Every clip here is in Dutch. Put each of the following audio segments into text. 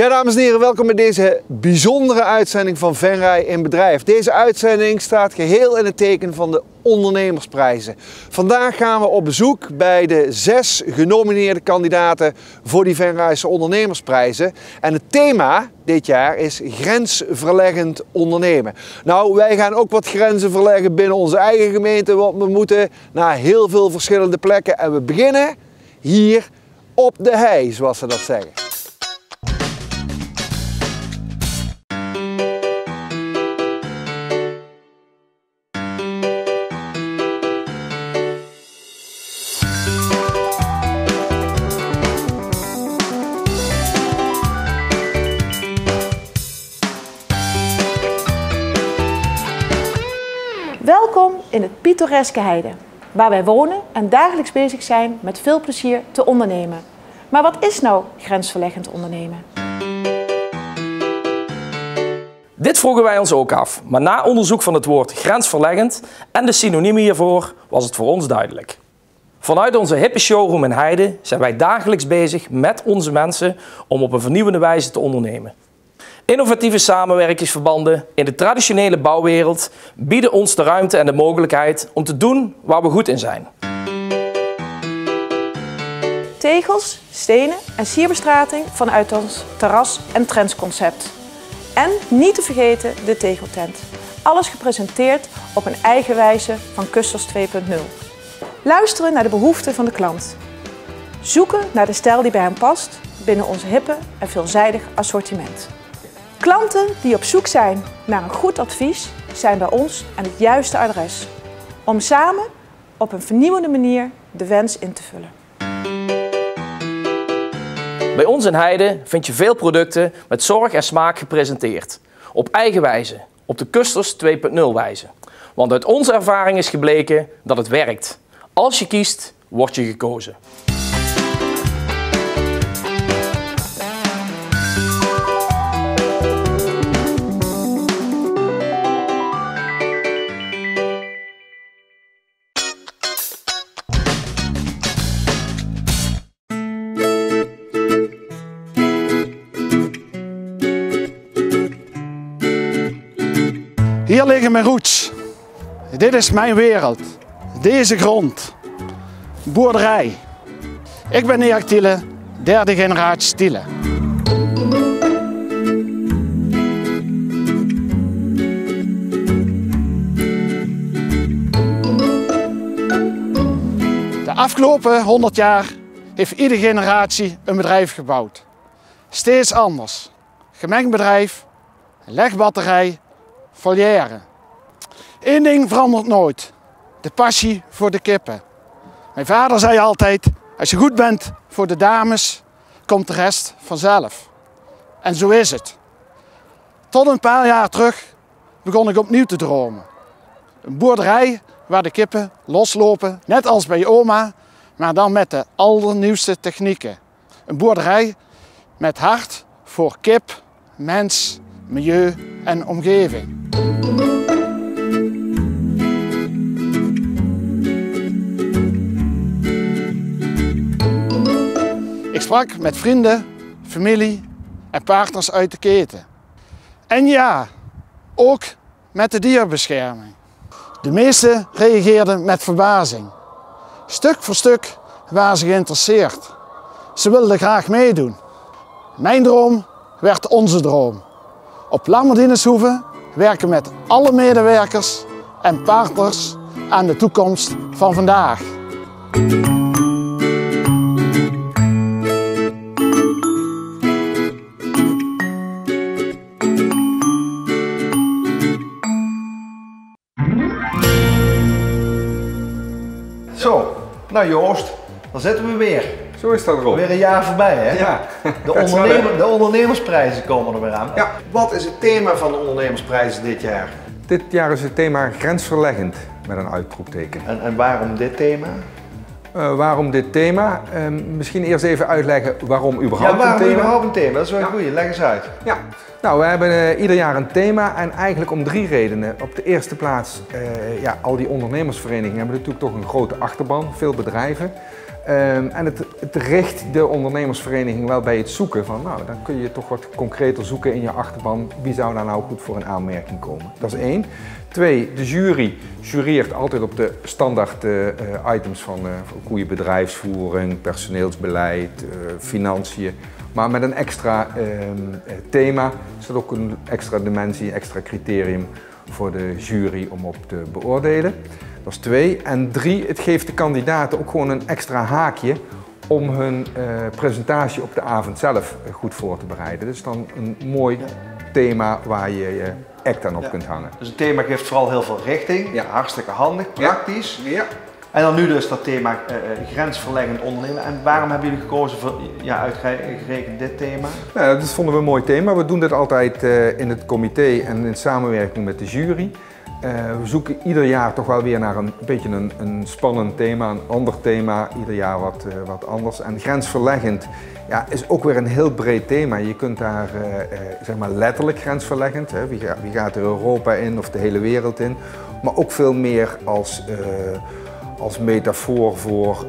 Ja, dames en heren, welkom bij deze bijzondere uitzending van Venray in Bedrijf. Deze uitzending staat geheel in het teken van de ondernemersprijzen. Vandaag gaan we op bezoek bij de 6 genomineerde kandidaten voor die Venrayse ondernemersprijzen. En het thema dit jaar is grensverleggend ondernemen. Nou, wij gaan ook wat grenzen verleggen binnen onze eigen gemeente, want we moeten naar heel veel verschillende plekken. En we beginnen hier op de hei, zoals ze dat zeggen. Welkom in het pittoreske Heide, waar wij wonen en dagelijks bezig zijn met veel plezier te ondernemen. Maar wat is nou grensverleggend ondernemen? Dit vroegen wij ons ook af, maar na onderzoek van het woord grensverleggend en de synoniemen hiervoor was het voor ons duidelijk. Vanuit onze hippe showroom in Heide zijn wij dagelijks bezig met onze mensen om op een vernieuwende wijze te ondernemen. Innovatieve samenwerkingsverbanden in de traditionele bouwwereld bieden ons de ruimte en de mogelijkheid om te doen waar we goed in zijn. Tegels, stenen en sierbestrating vanuit ons terras- en trendsconcept. En niet te vergeten de tegeltent. Alles gepresenteerd op een eigen wijze van Custers 2.0. Luisteren naar de behoeften van de klant. Zoeken naar de stijl die bij hem past binnen ons hippe en veelzijdig assortiment. Klanten die op zoek zijn naar een goed advies zijn bij ons aan het juiste adres. Om samen op een vernieuwende manier de wens in te vullen. Bij ons in Heide vind je veel producten met zorg en smaak gepresenteerd. Op eigen wijze, op de Custers 2.0 wijze. Want uit onze ervaring is gebleken dat het werkt. Als je kiest, word je gekozen. Hier liggen mijn roots. Dit is mijn wereld. Deze grond. Boerderij. Ik ben Erik Thiele, derde generatie Thiele. De afgelopen 100 jaar heeft iedere generatie een bedrijf gebouwd. Steeds anders. Gemengd bedrijf, legbatterij, volière. Eén ding verandert nooit. De passie voor de kippen. Mijn vader zei altijd, als je goed bent voor de dames, komt de rest vanzelf. En zo is het. Tot een paar jaar terug begon ik opnieuw te dromen. Een boerderij waar de kippen loslopen, net als bij oma, maar dan met de allernieuwste technieken. Een boerderij met hart voor kip, mens, milieu en omgeving. Ik sprak met vrienden, familie en partners uit de keten. En ja, ook met de dierenbescherming. De meesten reageerden met verbazing. Stuk voor stuk waren ze geïnteresseerd. Ze wilden graag meedoen. Mijn droom werd onze droom. Op Lammerdineshoeve werken met alle medewerkers en partners aan de toekomst van vandaag. Zo, nou Joost, dan zitten we weer. Zo is dat erop. Weer een jaar voorbij, hè? Ja. De ondernemersprijzen komen er weer aan. Ja. Wat is het thema van de ondernemersprijzen dit jaar? Dit jaar is het thema grensverleggend met een uitroepteken. En waarom dit thema? Waarom dit thema? Misschien eerst even uitleggen waarom überhaupt waarom een thema. überhaupt een thema? Dat is wel een goeie. Leg eens uit. Ja. Nou, we hebben ieder jaar een thema en eigenlijk om 3 redenen. Op de eerste plaats, al die ondernemersverenigingen hebben natuurlijk toch een grote achterban, veel bedrijven. En het richt de ondernemersvereniging wel bij het zoeken van, nou, dan kun je toch wat concreter zoeken in je achterban. Wie zou daar nou goed voor een aanmerking komen? Dat is 1. 2, de jury jureert altijd op de standaard items van goede bedrijfsvoering, personeelsbeleid, financiën. Maar met een extra thema is dat ook een extra dimensie, extra criterium voor de jury om op te beoordelen. Dat is 2. En 3, het geeft de kandidaten ook gewoon een extra haakje om hun presentatie op de avond zelf goed voor te bereiden. Dus dan een mooi thema waar je je act aan op kunt hangen. Dus het thema geeft vooral heel veel richting, Ja. hartstikke handig, praktisch. Ja. En dan nu dus dat thema grensverleggend ondernemen. En waarom hebben jullie gekozen voor uitgerekend dit thema? Nou, dat vonden we een mooi thema. We doen dit altijd in het comité en in samenwerking met de jury. We zoeken ieder jaar toch wel weer naar een beetje een spannend thema, een ander thema, ieder jaar wat anders. En grensverleggend is ook weer een heel breed thema. Je kunt daar zeg maar letterlijk grensverleggend, hè? Wie gaat er Europa in of de hele wereld in, maar ook veel meer als metafoor voor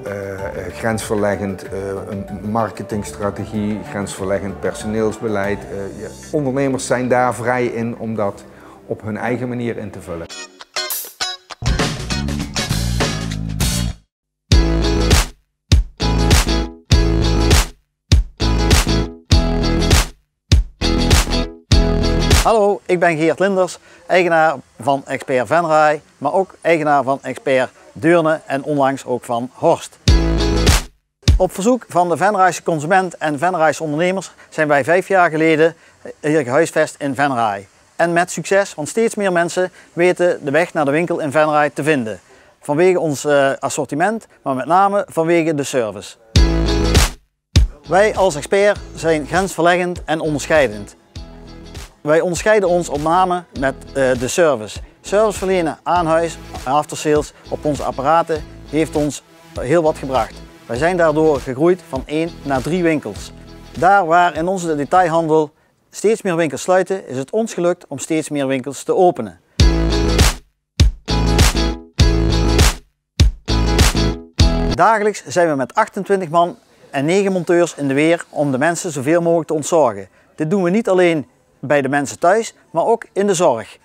grensverleggend een marketingstrategie, grensverleggend personeelsbeleid. Ondernemers zijn daar vrij in om dat op hun eigen manier in te vullen. Hallo, ik ben Geert Linders, eigenaar van Expert Venray, maar ook eigenaar van Expert Deurne en onlangs ook van Horst. Op verzoek van de Venrayse consument en Venrayse ondernemers zijn wij 5 jaar geleden hier gehuisvest in Venray. En met succes, want steeds meer mensen weten de weg naar de winkel in Venray te vinden. Vanwege ons assortiment, maar met name vanwege de service. Wij als expert zijn grensverleggend en onderscheidend. Wij onderscheiden ons op name met de service. Service verlenen aan huis, aftersales op onze apparaten heeft ons heel wat gebracht. Wij zijn daardoor gegroeid van 1 naar 3 winkels. Daar waar in onze detailhandel steeds meer winkels sluiten, is het ons gelukt om steeds meer winkels te openen. Dagelijks zijn we met 28 man en 9 monteurs in de weer om de mensen zoveel mogelijk te ontzorgen. Dit doen we niet alleen bij de mensen thuis, maar ook in de zorg.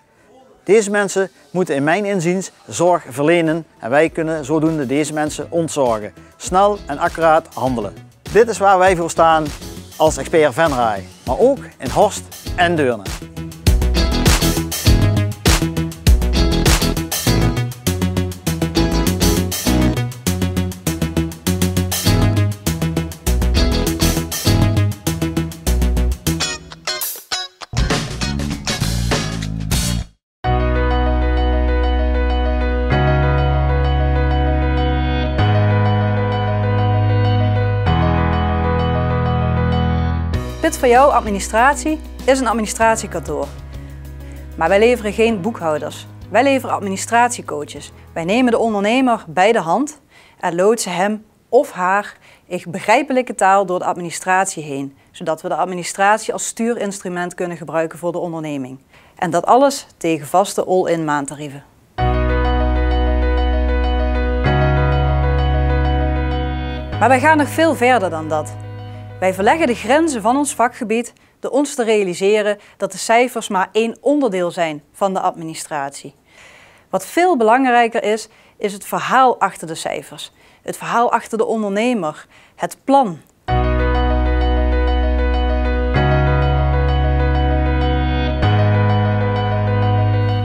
Deze mensen moeten in mijn inziens zorg verlenen en wij kunnen zodoende deze mensen ontzorgen. Snel en accuraat handelen. Dit is waar wij voor staan als Expert Venray, maar ook in Horst en Deurne. Pit voor jou administratie is een administratiekantoor. Maar wij leveren geen boekhouders. Wij leveren administratiecoaches. Wij nemen de ondernemer bij de hand en loodsen hem of haar in begrijpelijke taal door de administratie heen. Zodat we de administratie als stuurinstrument kunnen gebruiken voor de onderneming. En dat alles tegen vaste all-in maandtarieven. Maar wij gaan nog veel verder dan dat. Wij verleggen de grenzen van ons vakgebied door ons te realiseren dat de cijfers maar één onderdeel zijn van de administratie. Wat veel belangrijker is, is het verhaal achter de cijfers. Het verhaal achter de ondernemer, het plan.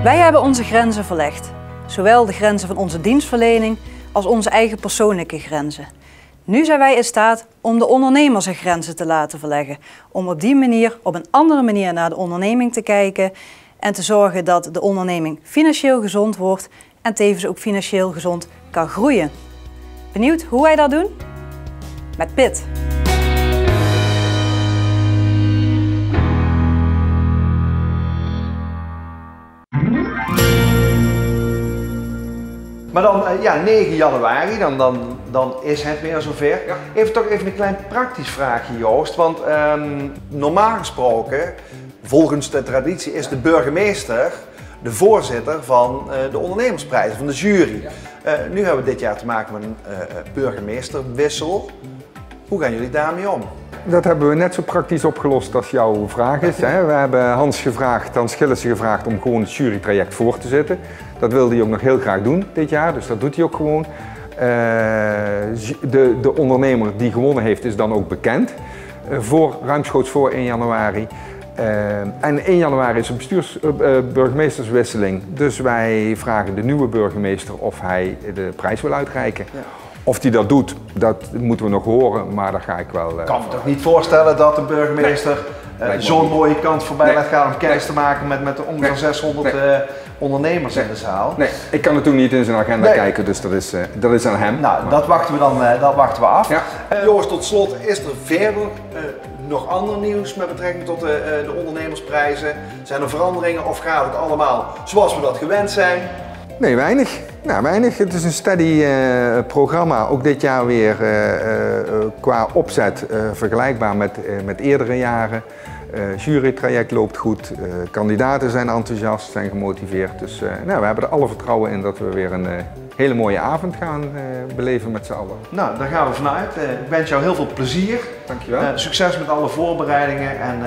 Wij hebben onze grenzen verlegd. Zowel de grenzen van onze dienstverlening als onze eigen persoonlijke grenzen. Nu zijn wij in staat om de ondernemer zijn grenzen te laten verleggen. Om op die manier, op een andere manier naar de onderneming te kijken en te zorgen dat de onderneming financieel gezond wordt en tevens ook financieel gezond kan groeien. Benieuwd hoe wij dat doen? Met Pit. Maar dan, 9 januari, dan is het weer zover. Ja. Even een klein praktisch vraagje, Joost. Want normaal gesproken, volgens de traditie, is de burgemeester de voorzitter van de ondernemersprijzen, van de jury. Nu hebben we dit jaar te maken met een burgemeesterwissel. Hoe gaan jullie daarmee om? Dat hebben we net zo praktisch opgelost als jouw vraag is. Hè. We hebben Hans Gillissen gevraagd om gewoon het jurytraject voor te zetten. Dat wilde hij ook nog heel graag doen dit jaar, dus dat doet hij ook gewoon. De ondernemer die gewonnen heeft is dan ook bekend. Ruimschoots voor 1 januari. En 1 januari is een burgemeesterswisseling. Dus wij vragen de nieuwe burgemeester of hij de prijs wil uitreiken. Ja. Of hij dat doet, dat moeten we nog horen, maar daar ga ik wel... Ik kan me toch niet voorstellen dat de burgemeester zo'n mooie kans voorbij laat gaan om kennis te maken met de ongeveer 600 ondernemers in de zaal. Nee, ik kan natuurlijk niet in zijn agenda kijken, dus dat is aan hem. Nou, dat wachten we dan dat af. Ja. Jongens, tot slot, is er verder nog ander nieuws met betrekking tot de ondernemersprijzen? Zijn er veranderingen of gaat het allemaal zoals we dat gewend zijn? Nee, weinig. Nou, weinig. Het is een steady programma. Ook dit jaar weer qua opzet vergelijkbaar met eerdere jaren. Jurytraject loopt goed. Kandidaten zijn enthousiast, zijn gemotiveerd. Dus we hebben er alle vertrouwen in dat we weer een hele mooie avond gaan beleven met z'n allen. Nou, daar gaan we vanuit. Ik wens jou heel veel plezier. Dankjewel. Succes met alle voorbereidingen en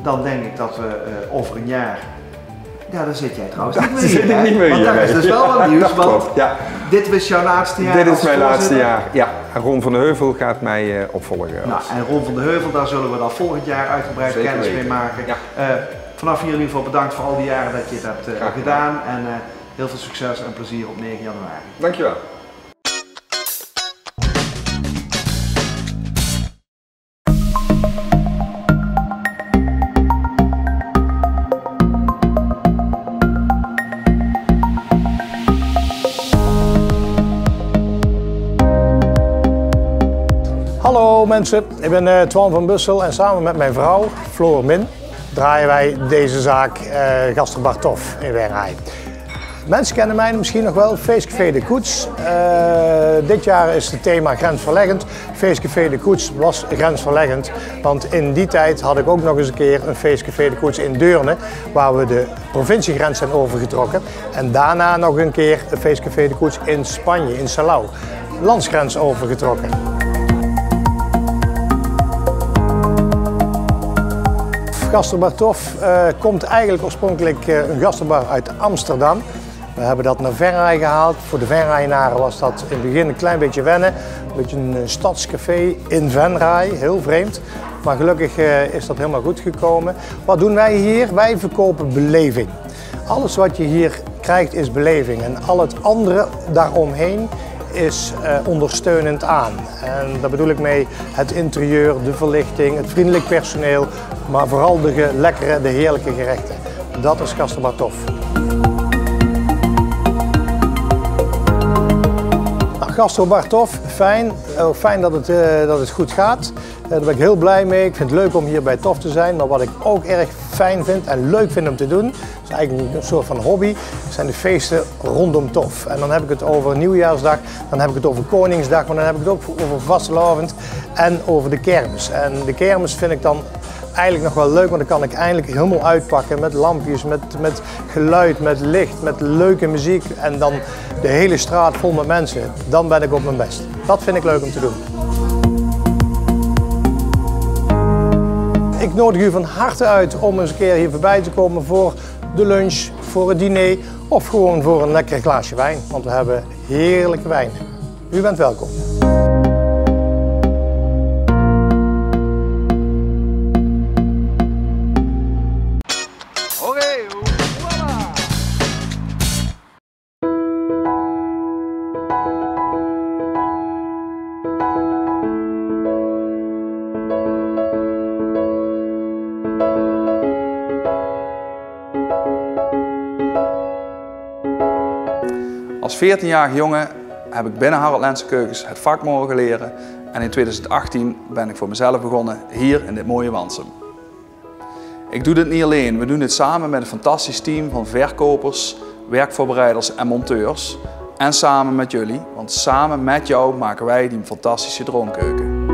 dan denk ik dat we over een jaar... Ja, daar zit jij trouwens niet meer hier. Want dat is dus wel wat nieuws, want dit is jouw laatste jaar. Dit is mijn laatste jaar, ja. En Ron van de Heuvel gaat mij opvolgen. Nou, en Ron van de Heuvel, daar zullen we dan volgend jaar uitgebreid kennis mee maken. Ja. Vanaf hier in ieder geval bedankt voor al die jaren dat je het hebt gedaan. En heel veel succes en plezier op 9 januari. Dankjewel. Hallo mensen, ik ben Twan van Bussel en samen met mijn vrouw Floor Min draaien wij deze zaak Gaster Bartof in Venray. Mensen kennen mij misschien nog wel, Feestcafé de Koets. Dit jaar is het thema grensverleggend. Feestcafé de Koets was grensverleggend, want in die tijd had ik ook nog eens een keer een Feestcafé de Koets in Deurne, waar we de provinciegrens zijn overgetrokken. En daarna nog een keer een Feestcafé de Koets in Spanje, in Salau, landsgrens overgetrokken. Gaster Bartof komt eigenlijk oorspronkelijk een gastenbar uit Amsterdam. We hebben dat naar Venray gehaald. Voor de Venrayenaren was dat in het begin een klein beetje wennen. Een beetje een stadscafé in Venray, heel vreemd. Maar gelukkig is dat helemaal goed gekomen. Wat doen wij hier? Wij verkopen beleving. Alles wat je hier krijgt is beleving en al het andere daaromheen is ondersteunend aan. En daar bedoel ik mee het interieur, de verlichting, het vriendelijk personeel, maar vooral de lekkere, de heerlijke gerechten. Dat is Gaster Bartof. Gaster Bartof, fijn. Fijn dat het goed gaat. Daar ben ik heel blij mee. Ik vind het leuk om hier bij TOF te zijn. Maar wat ik ook erg fijn vind en leuk vind om te doen, is eigenlijk een soort van hobby, zijn de feesten rondom TOF. En dan heb ik het over Nieuwjaarsdag, dan heb ik het over Koningsdag, maar dan heb ik het ook over Vastelavond en over de kermis. En de kermis vind ik dan eigenlijk nog wel leuk, want dan kan ik eindelijk helemaal uitpakken met lampjes, met geluid, met licht, met leuke muziek en dan de hele straat vol met mensen. Dan ben ik op mijn best. Dat vind ik leuk om te doen. Ik nodig u van harte uit om eens een keer hier voorbij te komen voor de lunch, voor het diner of gewoon voor een lekker glaasje wijn, want we hebben heerlijke wijnen. U bent welkom. Als 14-jarige jongen heb ik binnen Harold Lense Keukens het vak mogen leren en in 2018 ben ik voor mezelf begonnen hier in dit mooie Wansum. Ik doe dit niet alleen, we doen dit samen met een fantastisch team van verkopers, werkvoorbereiders en monteurs en samen met jullie, want samen met jou maken wij die fantastische droomkeuken.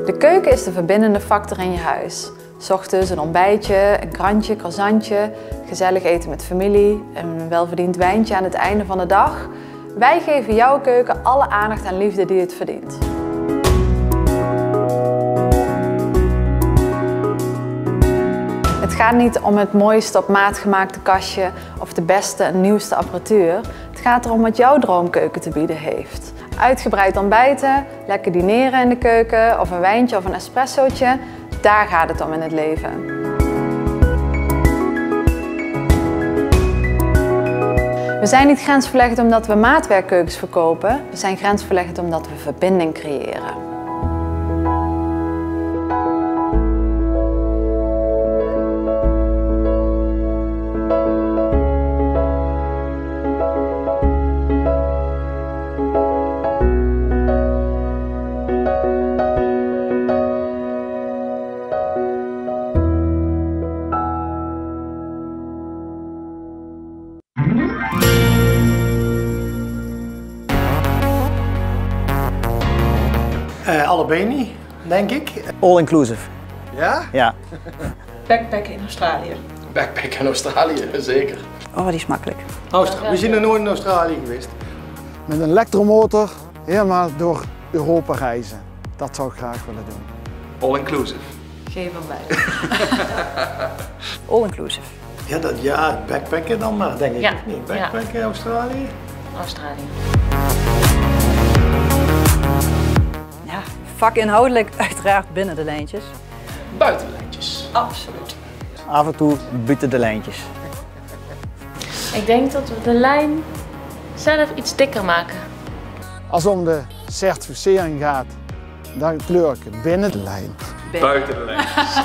De keuken is de verbindende factor in je huis. 'S Ochtends een ontbijtje, een krantje, croissantje, gezellig eten met familie, een welverdiend wijntje aan het einde van de dag. Wij geven jouw keuken alle aandacht en liefde die het verdient. Het gaat niet om het mooiste op maat gemaakte kastje of de beste en nieuwste apparatuur. Het gaat erom wat jouw droomkeuken te bieden heeft. Uitgebreid ontbijten, lekker dineren in de keuken of een wijntje of een espressootje. Daar gaat het om in het leven. We zijn niet grensverleggend omdat we maatwerkkeukens verkopen. We zijn grensverleggend omdat we verbinding creëren. Allebei niet, denk ik. All inclusive. Ja? Ja. Backpacken in Australië. Backpack in Australië, zeker. Oh, die is makkelijk. We zijn nog nooit in Australië geweest. Met een elektromotor helemaal door Europa reizen. Dat zou ik graag willen doen. All inclusive. Geen van beide. All inclusive. Ja, backpacken dan maar, denk ik. Ja. Of niet? Backpacken in Australië? Australië. Ja, vakinhoudelijk uiteraard binnen de lijntjes. Buitenlijntjes. Absoluut. Af en toe buiten de lijntjes. Ik denk dat we de lijn zelf iets dikker maken. Als het om de certificering gaat, dan kleur ik binnen de lijn. Buiten de lijntjes.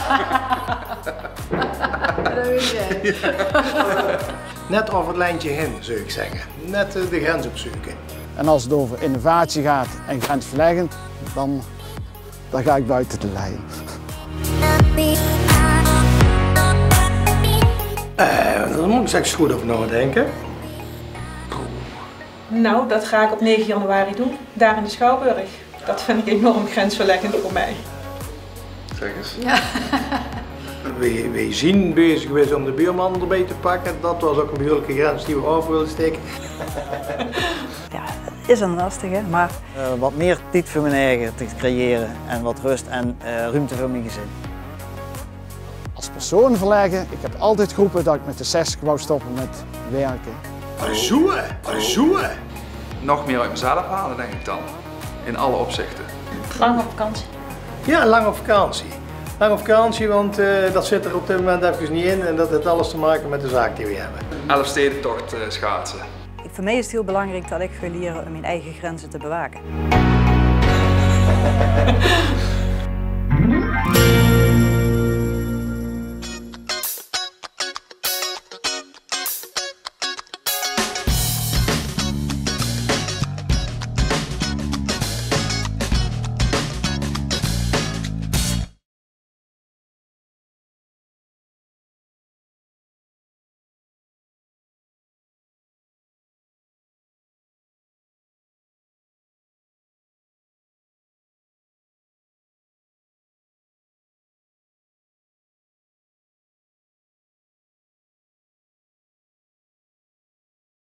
Net over het lijntje heen, zou ik zeggen. Net de grens opzoeken. En als het over innovatie gaat en grensverleggend, dan ga ik buiten de lijn. Daar moet ik eens goed over nadenken. Nou, dat ga ik op 9 januari doen, daar in de Schouwburg. Dat vind ik enorm grensverleggend voor mij. Zeg eens. Wij zijn bezig geweest om de buurman erbij te pakken. Dat was ook een behoorlijke grens die we over wilden steken. Ja, is een lastige, maar Wat meer tijd voor mijn eigen te creëren en wat rust en ruimte voor mijn gezin. Als persoon verleggen, ik heb altijd geroepen dat ik met de 60 wou stoppen met werken. Zoe! Nog meer uit mezelf halen, denk ik dan. In alle opzichten. Lang op vakantie. Ja, lang op vakantie. Lang op vakantie, want dat zit er op dit moment even niet in en dat heeft alles te maken met de zaak die we hebben. 11 stedentocht schaatsen. voor mij is het heel belangrijk dat ik ga leren om mijn eigen grenzen te bewaken.